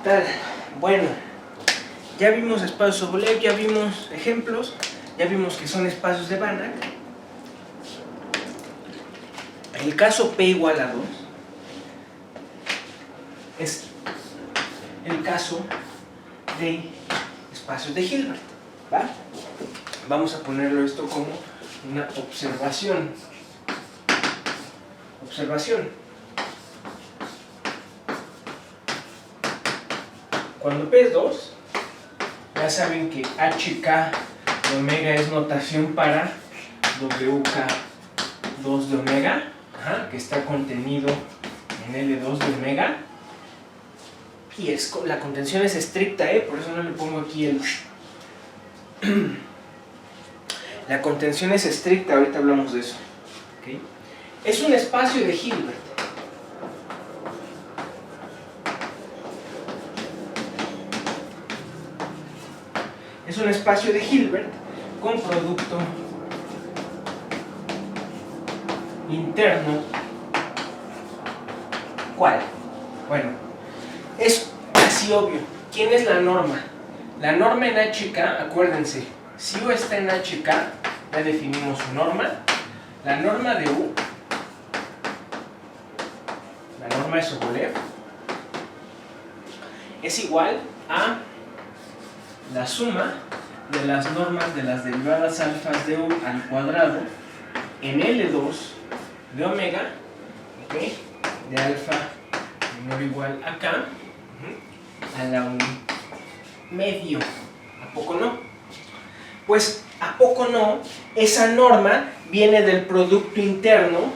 Tal. Bueno, ya vimos espacios Sobolev, ya vimos ejemplos, ya vimos que son espacios de Banach. El caso P igual a 2 es el caso de espacios de Hilbert, ¿va? Vamos a ponerlo esto como una observación. Cuando P es 2, ya saben que HK de omega es notación para WK2 de omega, que está contenido en L2 de omega. Y la contención es estricta, por eso no le pongo aquí el... La contención es estricta, ahorita hablamos de eso. ¿Okay? Es un espacio de Hilbert. Es un espacio de Hilbert con producto interno. ¿Cuál? Bueno, es casi obvio. ¿Quién es la norma? La norma en HK, acuérdense, si U está en HK, ya definimos su norma. La norma de U, la norma de Sobolev, es igual a la suma de las normas de las derivadas alfas de U al cuadrado en L2 de omega, ¿okay? De alfa menor o igual a K, a la 1 medio. ¿A poco no? Pues, ¿a poco no? Esa norma viene del producto interno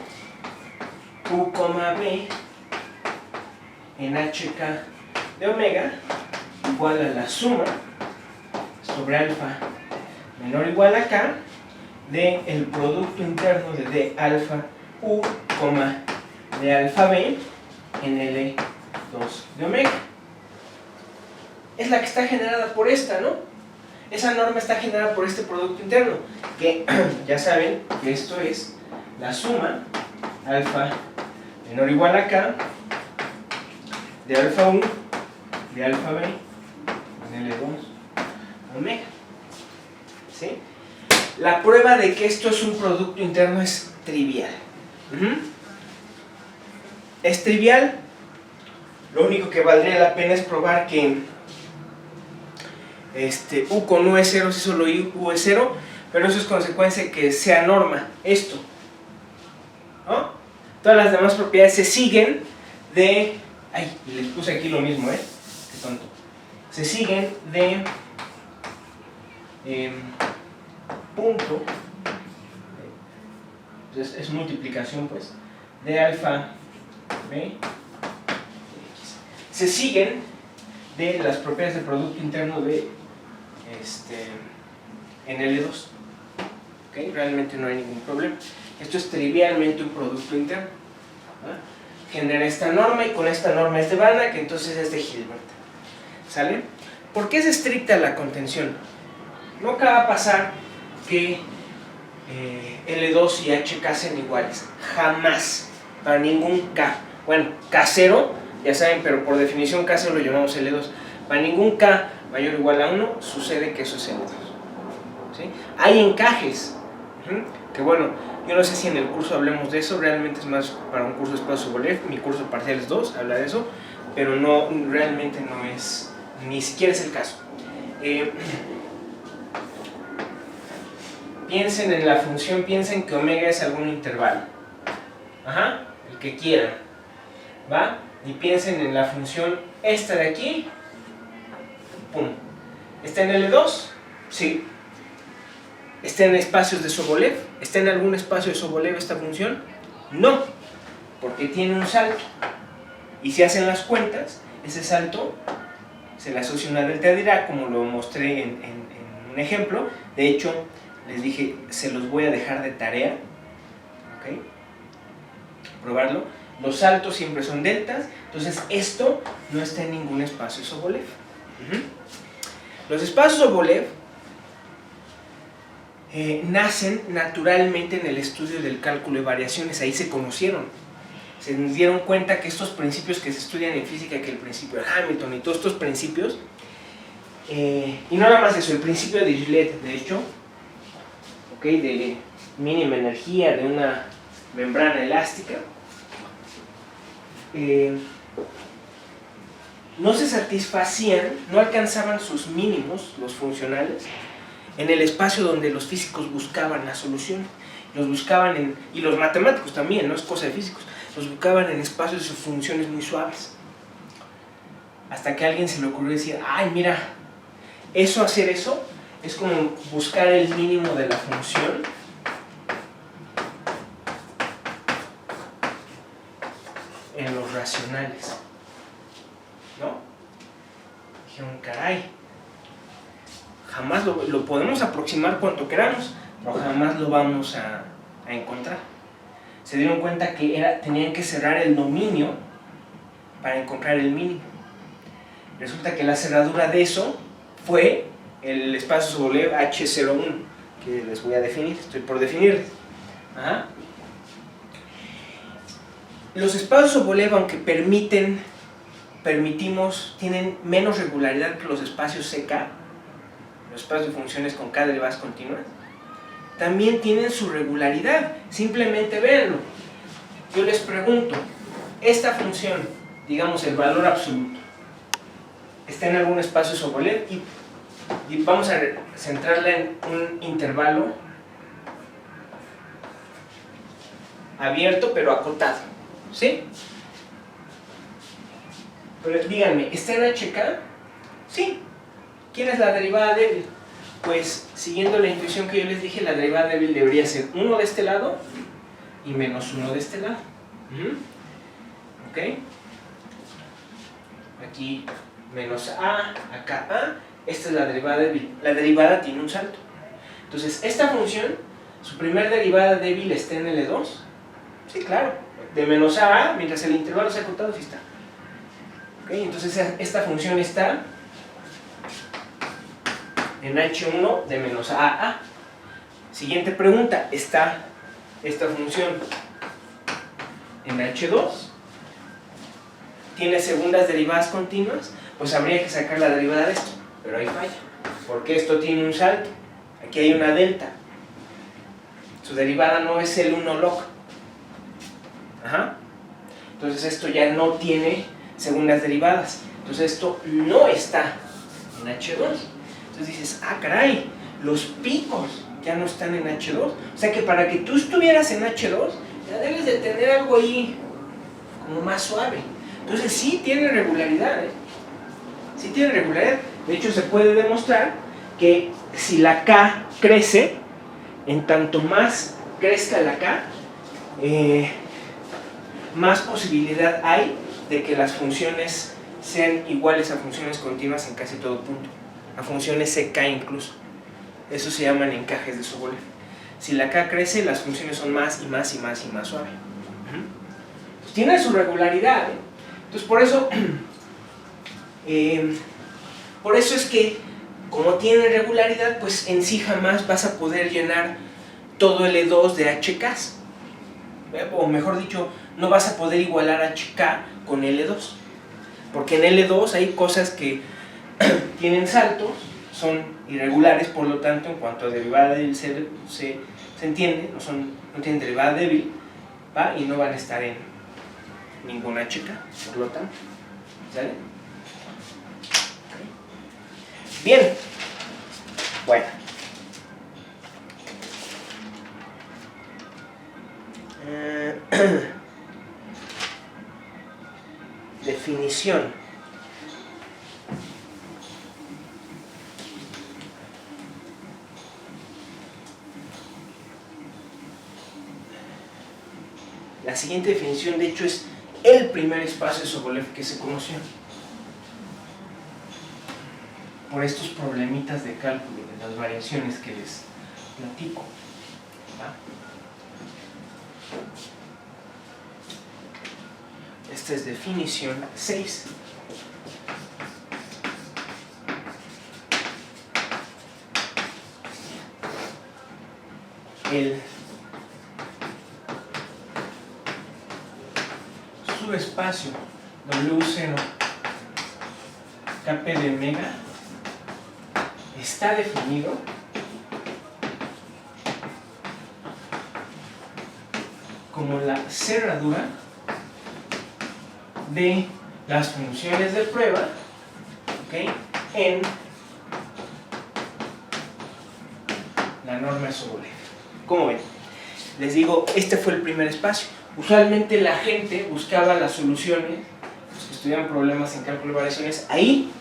U, B en HK de omega igual a la suma sobre alfa menor o igual a K de el producto interno de D alfa U, de alfa B en L2 de omega. Es la que está generada por esta, ¿no? Esa norma está generada por este producto interno, que ya saben que esto es la suma alfa menor o igual a K de alfa U de alfa B en L2 omega. ¿Sí? La prueba de que esto es un producto interno es trivial. Es trivial. Lo único que valdría la pena es probar que U con U es 0 si solo U es 0, pero eso es consecuencia de que sea norma esto, ¿no? Todas las demás propiedades se siguen de... Ay, les puse aquí lo mismo, qué tonto. Se siguen de punto, es multiplicación pues, de alfa B, se siguen de las propiedades del producto interno de en L2. ¿Okay? Realmente no hay ningún problema. Esto es trivialmente un producto interno. Genera esta norma y con esta norma es de Banach, entonces es de Hilbert. ¿Sale? ¿Por qué es estricta la contención? Nunca va a pasar que L2 y HK sean iguales. Jamás. Para ningún K. Bueno, K0, ya saben, pero por definición K0 lo llamamos L2. Para ningún K mayor o igual a 1 sucede que eso es L2. ¿Sí? Hay encajes. Que bueno, yo no sé si en el curso hablemos de eso. Realmente es más para un curso de espacio Sobolev. Mi curso parcial es 2, habla de eso. Pero no, realmente no es, ni siquiera es el caso. Piensen en la función, piensen que omega es algún intervalo. El que quieran. ¿Va? Y piensen en la función esta de aquí. Pum. ¿Está en L2? Sí. ¿Está en espacios de Sobolev? ¿Está en algún espacio de Sobolev esta función? No, porque tiene un salto. Y si hacen las cuentas, ese salto se le asocia una delta de Dirac, como lo mostré en un ejemplo. De hecho, les dije, se los voy a dejar de tarea. ¿Ok? Probarlo. Los saltos siempre son deltas, entonces esto no está en ningún espacio Sobolev. Los espacios Sobolev nacen naturalmente en el estudio del cálculo de variaciones, ahí se conocieron. se dieron cuenta que estos principios que se estudian en física, que el principio de Hamilton y todos estos principios, y no nada más eso, el principio de Dirichlet, de hecho, ¿okay? De mínima energía de una membrana elástica, no se satisfacían, no alcanzaban sus mínimos, los funcionales, en el espacio donde los físicos buscaban la solución. Los buscaban y los matemáticos también, no es cosa de físicos, los buscaban en espacios de funciones muy suaves. Hasta que a alguien se le ocurrió decir, ay, mira, hacer eso es como buscar el mínimo de la función en los racionales, ¿no? Dijeron, caray, jamás lo podemos aproximar cuanto queramos, pero jamás lo vamos a encontrar. Se dieron cuenta que tenían que cerrar el dominio para encontrar el mínimo. Resulta que la cerradura de eso fue el espacio Sobolev H01, que les voy a definir, estoy por definirles. Ajá. Los espacios Sobolev, aunque tienen menos regularidad que los espacios CK, los espacios de funciones con K derivadas continuas, también tienen su regularidad. Simplemente véanlo. Yo les pregunto, esta función, digamos el valor absoluto, está en algún espacio Sobolev y vamos a centrarla en un intervalo abierto pero acotado, ¿sí? Pero díganme, ¿está en HK? Sí. ¿Quién es la derivada débil? Pues siguiendo la intuición que yo les dije, la derivada débil debería ser 1 de este lado y menos 1 de este lado. ¿Ok? Aquí menos A, acá A, esta es la derivada débil. La derivada tiene un salto. Entonces, esta función, su primer derivada débil está en L2. Sí, claro. De menos A a, mientras el intervalo sea acotado, sí está. ¿Ok? Entonces, esta función está en H1 de menos A a A. Siguiente pregunta, ¿está esta función en H2? ¿Tiene segundas derivadas continuas? Pues habría que sacar la derivada de esto, pero ahí falla, porque esto tiene un salto, aquí hay una delta, su derivada no es el 1 log. Ajá. Entonces esto ya no tiene segundas derivadas, entonces esto no está en H2. Entonces dices, ah, caray, los picos ya no están en H2. O sea que para que tú estuvieras en H2, ya debes de tener algo ahí como más suave. Entonces sí tiene regularidad, ¿eh? Sí tiene regularidad. De hecho, se puede demostrar que si la K crece, en tanto más crezca la K, más posibilidad hay de que las funciones sean iguales a funciones continuas en casi todo punto. A funciones CK incluso. Eso se llaman encajes de Sobolev. Si la K crece, las funciones son más y más y más y más suaves. Pues tiene su regularidad, ¿eh? Entonces por eso es que como tiene regularidad, pues en sí jamás vas a poder llenar todo L2 de HKs. O mejor dicho, no vas a poder igualar HK con L2. Porque en L2 hay cosas que tienen saltos, son irregulares, por lo tanto, en cuanto a derivada débil se entiende, no tienen derivada débil, ¿va? Y no van a estar en ninguna HK, por lo tanto, ¿sale? Bien, bueno. Definición. La siguiente definición, de hecho, es el primer espacio de Sobolev que se conoció. Por estos problemitas de cálculo de las variaciones que les platico. ¿Va? Esta es definición 6. subespacio W0 Kp de omega está definido como la cerradura de las funciones de prueba, ¿okay?, en la norma de Sobolev. ¿Cómo ven? Les digo, este fue el primer espacio. Usualmente la gente buscaba las soluciones, los que estudian problemas en cálculo de variaciones, ahí,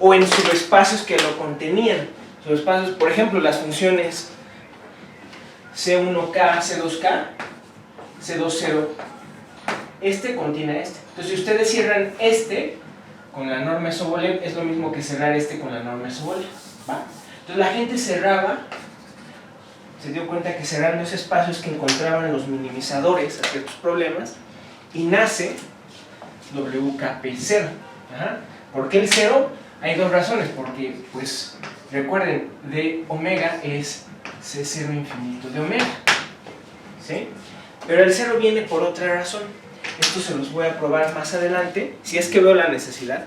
o en subespacios que lo contenían. Subespacios, por ejemplo, las funciones C1K, C2K, C20, este contiene este. Entonces, si ustedes cierran este con la norma de Sobolev, es lo mismo que cerrar este con la norma de Sobolev, ¿va? Entonces la gente cerraba, se dio cuenta que cerrando ese espacio es que encontraban los minimizadores a ciertos problemas y nace WKP0. ¿Por qué el 0? Hay dos razones, porque, pues, recuerden, de omega es C0 infinito de omega, ¿sí? Pero el 0 viene por otra razón. Esto se los voy a probar más adelante, si es que veo la necesidad.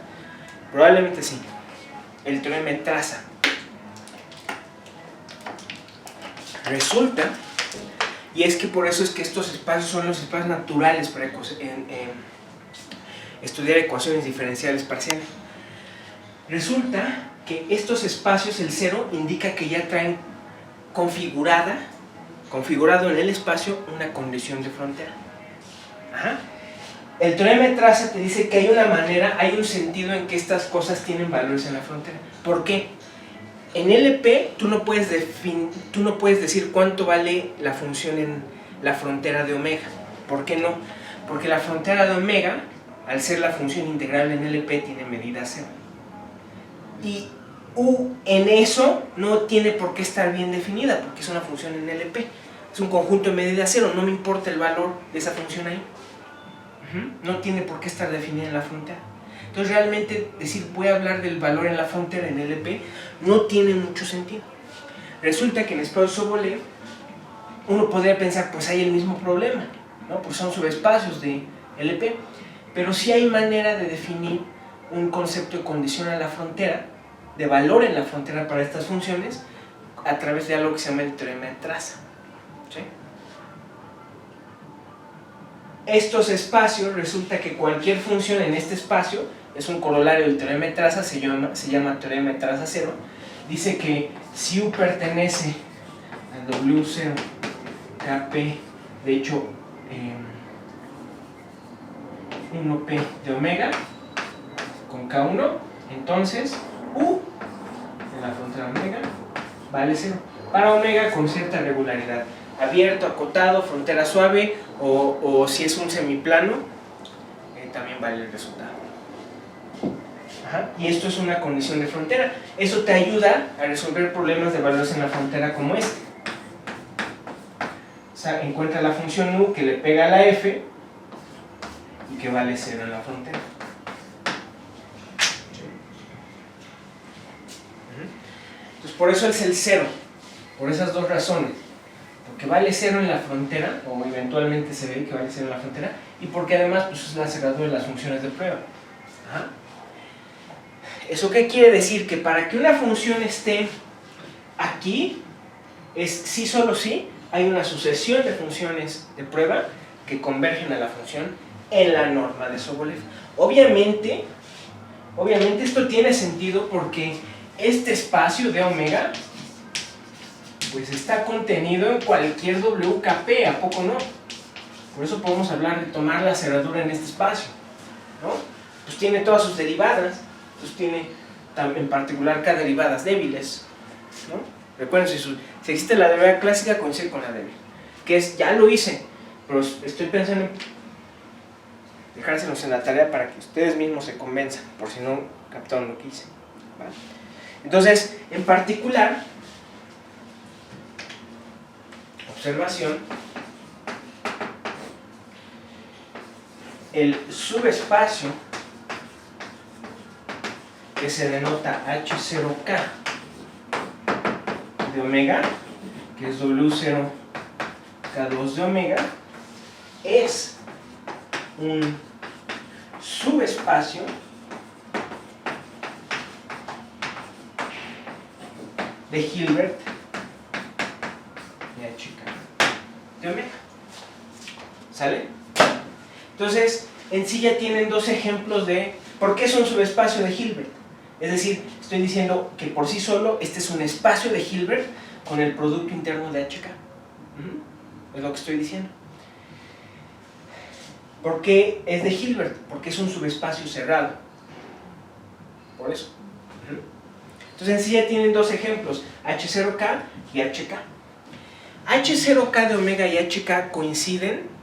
Probablemente sí. El teorema de traza. Resulta, y es que por eso es que estos espacios son los espacios naturales para estudiar ecuaciones diferenciales parciales. Resulta que estos espacios, el 0, indica que ya traen configurado en el espacio una condición de frontera. El teorema de traza te dice que hay una manera, hay un sentido en que estas cosas tienen valores en la frontera. ¿Por qué? En LP tú no puedes decir cuánto vale la función en la frontera de omega. ¿Por qué no? Porque la frontera de omega, al ser la función integral en LP, tiene medida 0. Y U en eso no tiene por qué estar bien definida, porque es una función en LP. Es un conjunto de medida 0, no me importa el valor de esa función ahí. No tiene por qué estar definida en la frontera. Entonces realmente decir voy a hablar del valor en la frontera en LP no tiene mucho sentido. Resulta que en el espacio Sobolev uno podría pensar pues hay el mismo problema, ¿no? Pues son subespacios de LP, pero sí hay manera de definir un concepto de condición a la frontera, de valor en la frontera para estas funciones, a través de algo que se llama el teorema de traza, ¿sí? Estos espacios, resulta que cualquier función en este espacio es un corolario del teorema de traza, se llama teorema de traza 0. Dice que si U pertenece al W0 Kp, de hecho 1P de omega con K1, entonces U en la frontera omega vale 0. Para omega con cierta regularidad, abierto, acotado, frontera suave, o si es un semiplano, también vale el resultado. Y esto es una condición de frontera. Eso te ayuda a resolver problemas de valores en la frontera como este. O sea, encuentra la función U que le pega a la F y que vale 0 en la frontera. Entonces por eso es el 0, por esas dos razones. Porque vale 0 en la frontera, o eventualmente se ve que vale 0 en la frontera, y porque además pues, es la cerradura de las funciones de prueba. ¿Eso qué quiere decir? Que para que una función esté aquí, es sí, solo sí, hay una sucesión de funciones de prueba que convergen a la función en la norma de Sobolev. Obviamente esto tiene sentido porque este espacio de omega pues está contenido en cualquier WKP, ¿a poco no? Por eso podemos hablar de tomar la cerradura en este espacio, ¿no? Pues tiene todas sus derivadas, pues tiene en particular K derivadas débiles, ¿no? Recuerden, si existe la derivada clásica, coincide con la débil, que es, ya lo hice, pero estoy pensando en dejárselos en la tarea para que ustedes mismos se convenzan, por si no captaron lo que hice, ¿vale? Entonces, en particular, observación, el subespacio que se denota H0K de omega, que es W0K2 de omega, es un subespacio de Hilbert de H de omega. ¿Sale? Entonces, en sí ya tienen dos ejemplos de por qué es un subespacio de Hilbert. Es decir, estoy diciendo que por sí solo este es un espacio de Hilbert con el producto interno de HK. Es lo que estoy diciendo. ¿Por qué es de Hilbert? Porque es un subespacio cerrado. Por eso. Entonces en sí ya tienen dos ejemplos, H0K y HK. H0K de omega y HK coinciden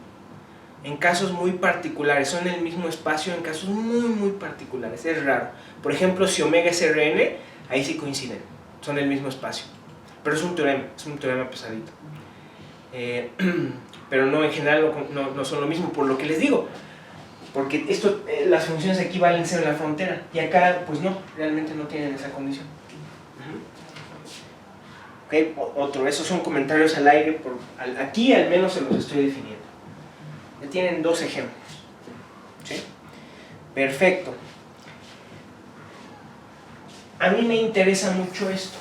en casos muy particulares, son el mismo espacio en casos muy particulares, es raro. Por ejemplo, si omega es Rn, ahí sí coinciden, son el mismo espacio. Pero es un teorema pesadito. Pero no, en general no son lo mismo, por lo que les digo. Porque las funciones aquí valen cero en la frontera, y acá pues no, realmente no tienen esa condición. Okay, esos son comentarios al aire, aquí al menos se los estoy definiendo. Ya tienen dos ejemplos. ¿Sí? Perfecto. A mí me interesa mucho esto,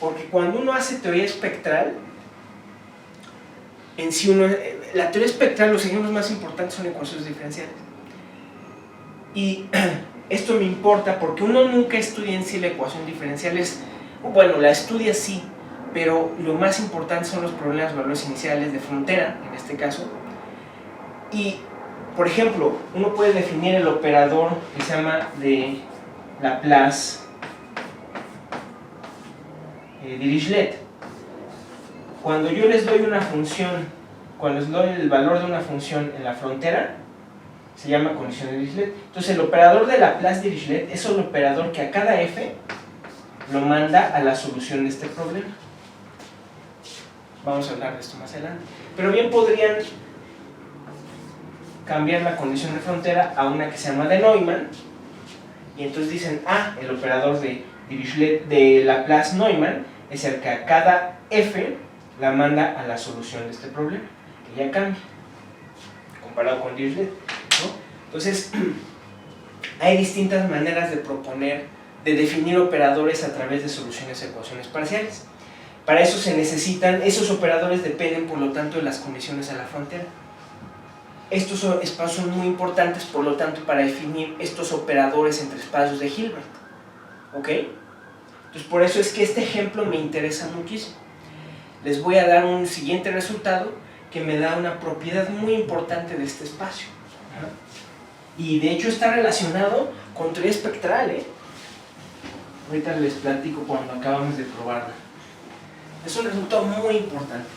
porque cuando uno hace teoría espectral, en sí la teoría espectral, los ejemplos más importantes son ecuaciones diferenciales. Y esto me importa porque uno nunca estudia en sí la ecuación diferencial, bueno, la estudia sí, pero lo más importante son los problemas de valores iniciales de frontera, en este caso. Y, por ejemplo, uno puede definir el operador que se llama de Laplace Dirichlet. Cuando yo les doy una función, cuando les doy el valor de una función en la frontera, se llama condición de Dirichlet. Entonces el operador de Laplace Dirichlet es el operador que a cada f lo manda a la solución de este problema. Vamos a hablar de esto más adelante. Pero bien podrían cambiar la condición de frontera a una que se llama de Neumann, y entonces dicen, el operador de Dirichlet de Laplace-Neumann es el que a cada f la manda a la solución de este problema, que ya cambia comparado con Dirichlet, ¿no? Entonces hay distintas maneras de proponer, de definir operadores a través de soluciones a ecuaciones parciales. Para eso se necesitan, esos operadores dependen por lo tanto de las condiciones a la frontera. Estos espacios son muy importantes, por lo tanto, para definir estos operadores entre espacios de Hilbert. ¿Ok? Entonces, por eso es que este ejemplo me interesa muchísimo. Les voy a dar un siguiente resultado que me da una propiedad muy importante de este espacio. Y de hecho está relacionado con teoría espectral, Ahorita les platico cuando acabamos de probarla. Es un resultado muy importante.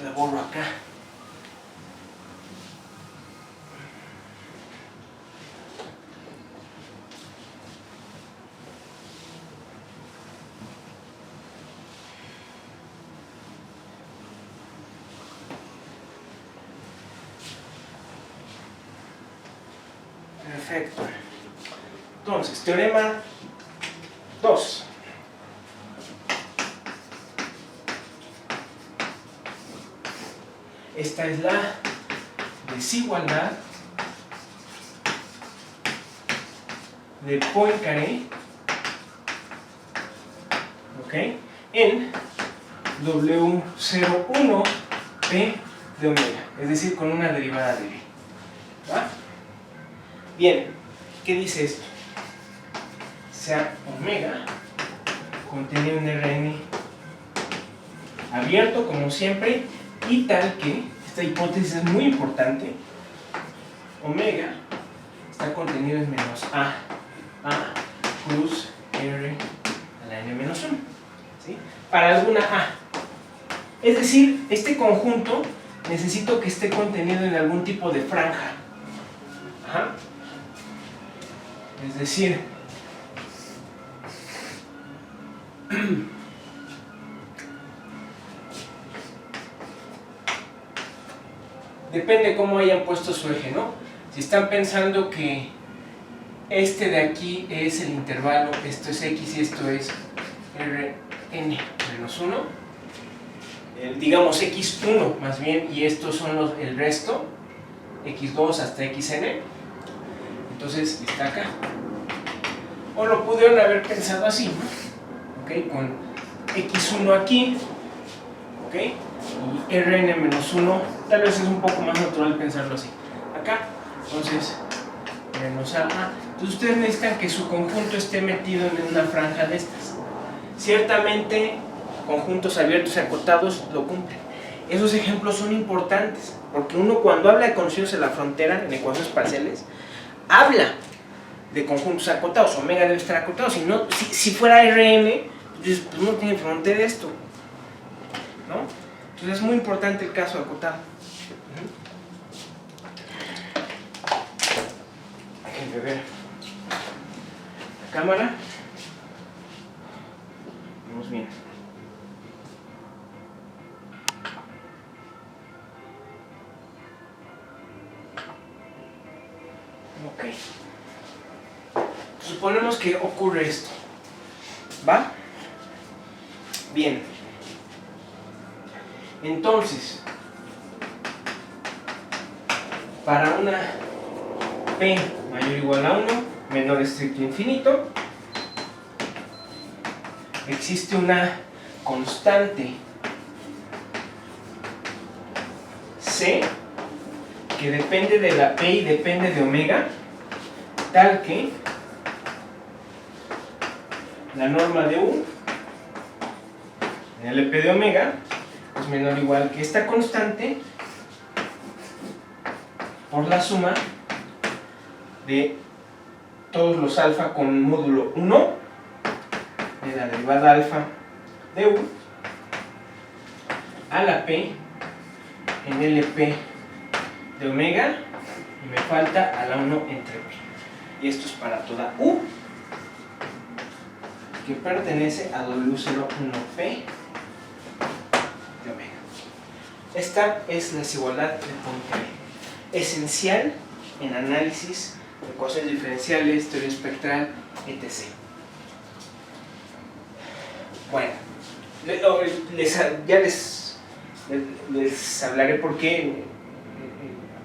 La borro acá. Perfecto. Entonces, teorema 2. Esta es la desigualdad de Poincaré, ¿ok?, en W01P de omega, es decir, con una derivada de B. ¿Va? Bien, ¿qué dice esto? Sea omega contenido en Rn abierto, como siempre, y tal que, esta hipótesis es muy importante, omega está contenido en menos a plus r a la n menos 1, ¿sí?, para alguna a. Es decir, este conjunto necesito que esté contenido en algún tipo de franja. Es decir, depende cómo hayan puesto su eje, ¿no? Si están pensando que este de aquí es el intervalo, esto es x y esto es r n menos 1, digamos x1 más bien, y estos son el resto, x2 hasta xn, entonces está acá. O lo pudieron haber pensado así, ¿no? ¿Ok? Con x1 aquí, ¿ok? Y Rn menos 1, tal vez es un poco más natural pensarlo así. Acá, entonces, menos A. Entonces ustedes necesitan que su conjunto esté metido en una franja de estas. Ciertamente, conjuntos abiertos y acotados lo cumplen. Esos ejemplos son importantes, porque uno cuando habla de conocidos en la frontera, en ecuaciones parciales, habla de conjuntos acotados. Omega debe estar acotado. Si fuera Rn, pues no tiene frontera esto, ¿no? Entonces es muy importante el caso acotado. Déjenme ver la cámara. Vamos bien. Ok. Suponemos que ocurre esto. ¿Va? Bien. Entonces, para una P mayor o igual a 1, menor estricto infinito, existe una constante C que depende de la P y depende de omega, tal que la norma de U en LP de omega es menor o igual que esta constante por la suma de todos los alfa con módulo 1 de la derivada alfa de U a la P en LP de omega, y me falta a la 1 entre P. Y esto es para toda U que pertenece a W01P de omega. Esta es la desigualdad de Poincare, esencial en análisis de ecuaciones diferenciales, teoría espectral, etc. Bueno, ya les hablaré por qué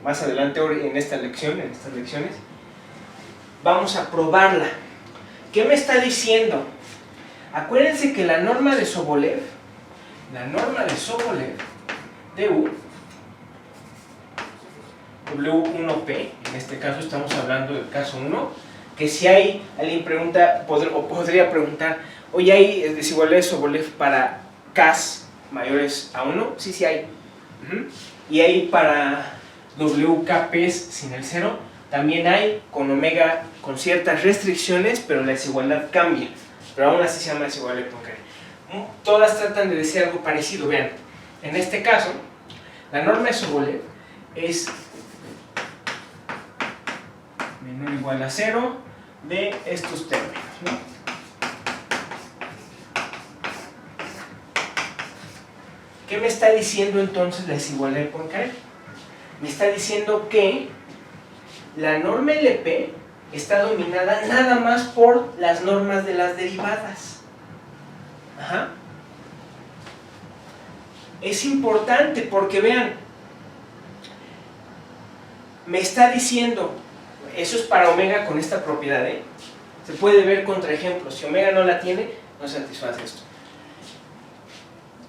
más adelante en esta lección, en estas lecciones. Vamos a probarla. ¿Qué me está diciendo? Acuérdense que la norma de Sobolev de U, W1P, en este caso estamos hablando del caso 1, que si hay, alguien pregunta, podría preguntar, oye, ¿hay desigualdades de Sobolev para Ks mayores a 1? Sí hay. Y hay para WKPs sin el 0, también hay con omega con ciertas restricciones, pero la desigualdad cambia, pero aún así se llama desigualdad de Poincare. Todas tratan de decir algo parecido. Vean, en este caso la norma de Sobolev es menor o igual a 0 de estos términos, ¿no? ¿Qué me está diciendo entonces la desigualdad de Poincare? Me está diciendo que la norma LP está dominada nada más por las normas de las derivadas. Ajá. Es importante porque vean, me está diciendo, eso es para omega con esta propiedad, ¿eh? Se puede ver contra ejemplos, si omega no la tiene, no satisface esto.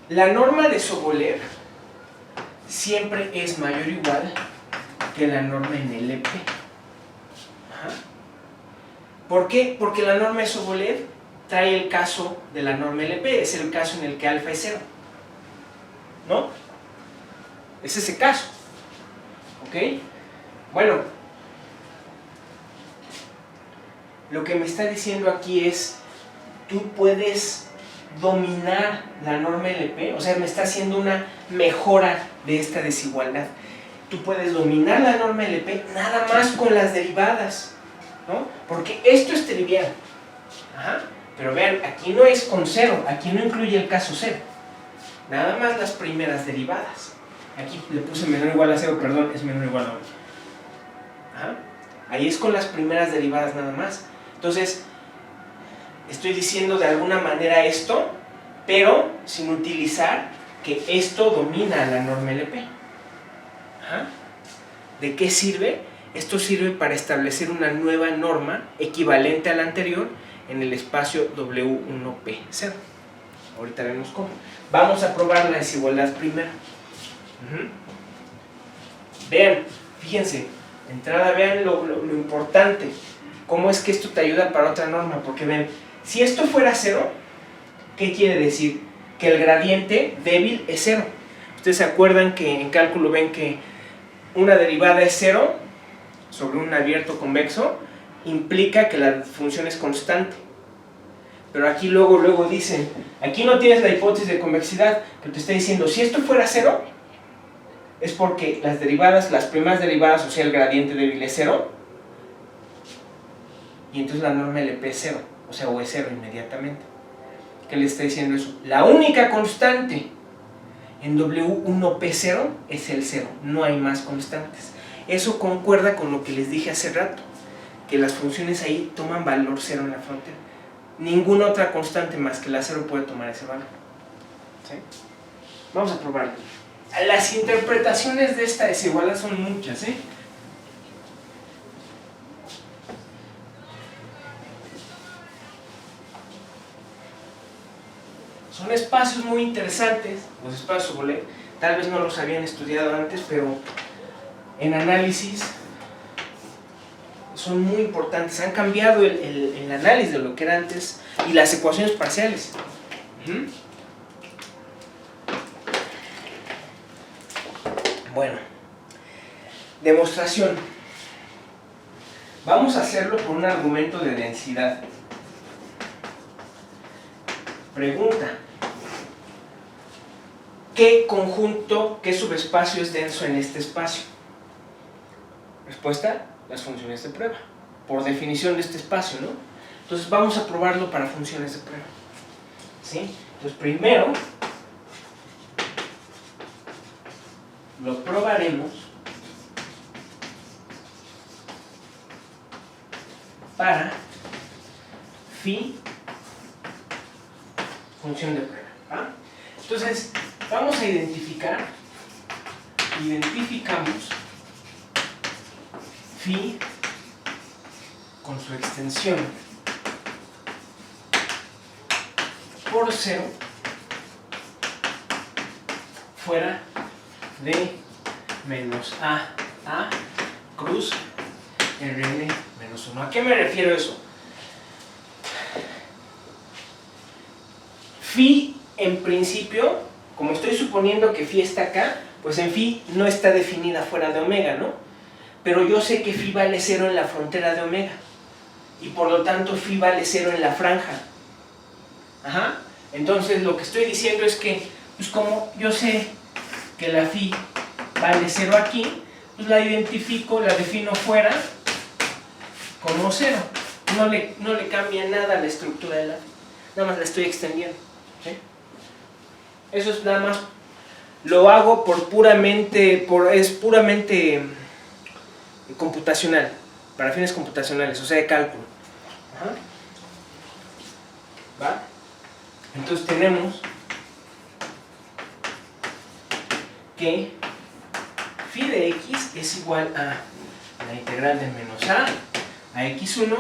La norma de Sobolev siempre es mayor o igual que la norma en LP. Ajá. ¿Por qué? Porque la norma de Sobolev trae el caso de la norma LP, es el caso en el que alfa es 0, ¿no? Es ese caso, ¿ok? Bueno, lo que me está diciendo aquí es, tú puedes dominar la norma LP, o sea, me está haciendo una mejora de esta desigualdad. Tú puedes dominar la norma LP nada más con las derivadas, ¿no? Porque esto es trivial. Ajá. Pero vean, aquí no es con 0, aquí no incluye el caso 0. Nada más las primeras derivadas. Aquí le puse menor o igual a 0, perdón, es menor o igual a 1. Ajá. Ahí es con las primeras derivadas nada más. Entonces, estoy diciendo de alguna manera esto, pero sin utilizar que esto domina la norma LP. Ajá. ¿De qué sirve? Esto sirve para establecer una nueva norma equivalente a la anterior en el espacio W1P0. Ahorita vemos cómo. Vamos a probar la desigualdad primero. Vean, fíjense, de entrada vean lo importante, cómo es que esto te ayuda para otra norma, porque ven, si esto fuera cero, ¿qué quiere decir? Que el gradiente débil es cero. Ustedes se acuerdan que en cálculo ven que una derivada es cero sobre un abierto convexo, implica que la función es constante. Pero aquí luego dicen, aquí no tienes la hipótesis de convexidad, pero te está diciendo, si esto fuera cero, es porque las derivadas, las primeras derivadas, o sea, el gradiente débil es cero, y entonces la norma LP es cero, o sea, o es cero inmediatamente. ¿Qué le está diciendo eso? La única constante en W1P0 es el cero, no hay más constantes. Eso concuerda con lo que les dije hace rato, que las funciones ahí toman valor cero en la frontera. Ninguna otra constante más que la cero puede tomar ese valor. ¿Sí? Vamos a probarlo. Las interpretaciones de esta desigualdad son muchas, ¿eh? Son espacios muy interesantes, los espacios Sobolev. Tal vez no los habían estudiado antes, pero en análisis son muy importantes. Han cambiado el análisis de lo que era antes y las ecuaciones parciales. Bueno, demostración. Vamos a hacerlo por un argumento de densidad. Pregunta: ¿qué conjunto, qué subespacio es denso en este espacio? Respuesta: las funciones de prueba, por definición de este espacio, ¿no? Entonces vamos a probarlo para funciones de prueba. ¿Sí? Entonces primero lo probaremos para phi función de prueba. ¿Ah? Entonces vamos a identificamos phi con su extensión por 0 fuera de menos a cruz Rn menos 1. ¿A qué me refiero eso? Phi en principio, como estoy suponiendo que phi está acá, pues en phi no está definida fuera de omega, ¿no? Pero yo sé que phi vale 0 en la frontera de omega y por lo tanto phi vale 0 en la franja. Ajá. Entonces lo que estoy diciendo es que, pues como yo sé que la phi vale 0 aquí, pues la identifico, la defino fuera como 0. No le cambia nada a la estructura de la phi, nada más la estoy extendiendo. ¿Sí? Eso es nada más, lo hago es puramente computacional, para fines computacionales, o sea de cálculo. Ajá. ¿Va? Entonces tenemos que phi de x es igual a la integral de menos a x1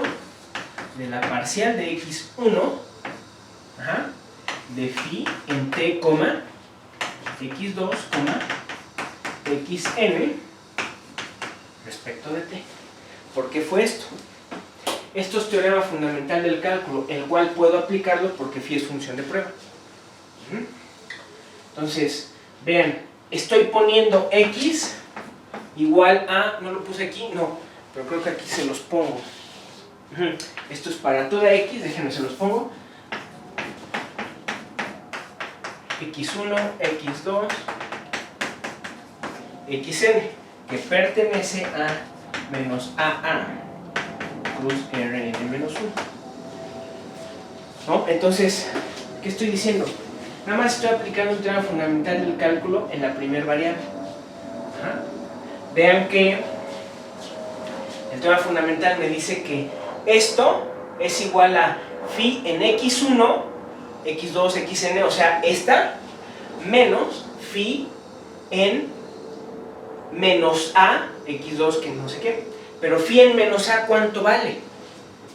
de la parcial de x1, ajá, de phi en t, x2, xn respecto de t. ¿Por qué fue esto? Esto es teorema fundamental del cálculo, el cual puedo aplicarlo porque phi es función de prueba. Entonces, vean, estoy poniendo x igual a, no lo puse aquí, no, pero creo que aquí se los pongo. Esto es para toda x, déjenme se los pongo. x1, x2, xn, que pertenece a menos a cruz Rn de menos 1. ¿No? Entonces, ¿qué estoy diciendo? Nada más estoy aplicando un teorema fundamental del cálculo en la primera variable. Ajá. Vean que el teorema fundamental me dice que esto es igual a phi en x1 x2, xn, o sea, esta menos phi en menos a, x2 que no sé qué. Pero phi en menos a, ¿cuánto vale?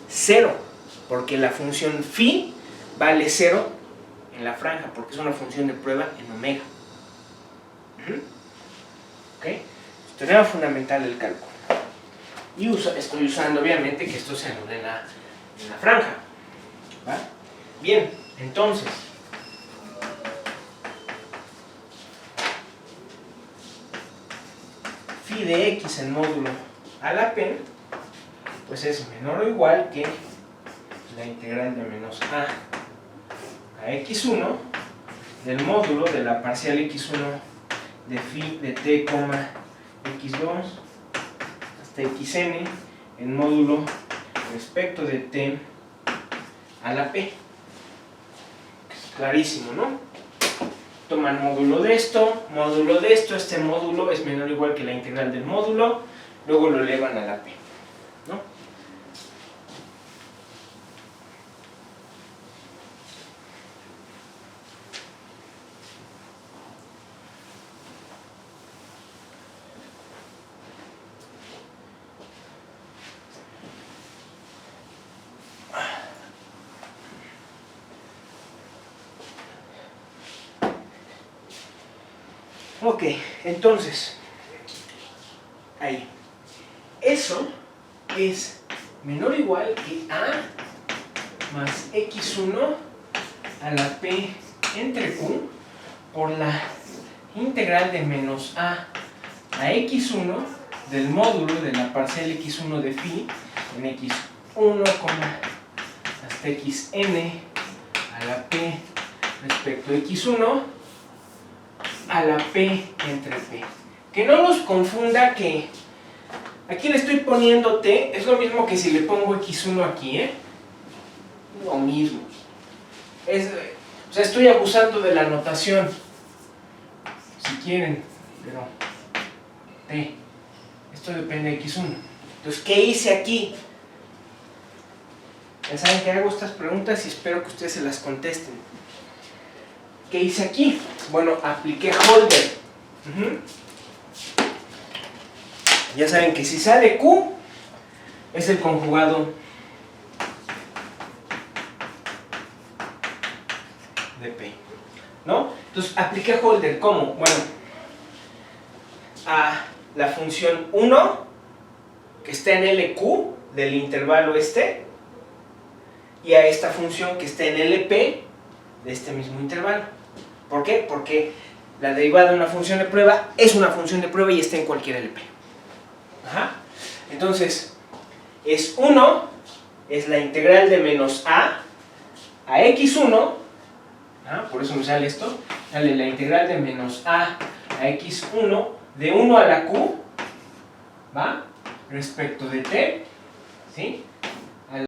0, porque la función phi vale 0 en la franja, porque es una función de prueba en omega. ¿Ok? Teorema fundamental del cálculo. Y estoy usando, obviamente, que esto se anule en la franja. ¿Va? Bien, entonces, phi de x en módulo a la p, pues es menor o igual que la integral de menos a x1 del módulo de la parcial x1 de phi de t, x2 hasta xn en módulo respecto de t a la p. Es clarísimo, ¿no? Toman módulo de esto, este módulo es menor o igual que la integral del módulo, luego lo elevan a la p, ¿no? Ok, entonces, ahí, eso es menor o igual que a más x1 a la p entre q por la integral de menos a x1 del módulo de la parcial x1 de phi en x1, hasta xn a la p respecto a x1 a la p entre p. Que no nos confunda que aquí le estoy poniendo t, es lo mismo que si le pongo x1 aquí, lo mismo. O sea, estoy abusando de la notación, si quieren, pero t, esto depende de x1. Entonces, ¿qué hice aquí? Ya saben que hago estas preguntas y espero que ustedes se las contesten. ¿Qué hice aquí? Bueno, apliqué Holder. Ya saben que si sale Q, es el conjugado de P, ¿no? Entonces, apliqué Holder, ¿cómo? Bueno, a la función 1, que está en LQ, del intervalo este, y a esta función que está en LP, de este mismo intervalo. ¿Por qué? Porque la derivada de una función de prueba es una función de prueba y está en cualquier LP. Ajá. Entonces, es 1, es la integral de menos a x1, por eso me sale esto, sale la integral de menos a x1 de 1 a la q, ¿va? Respecto de t, ¿sí?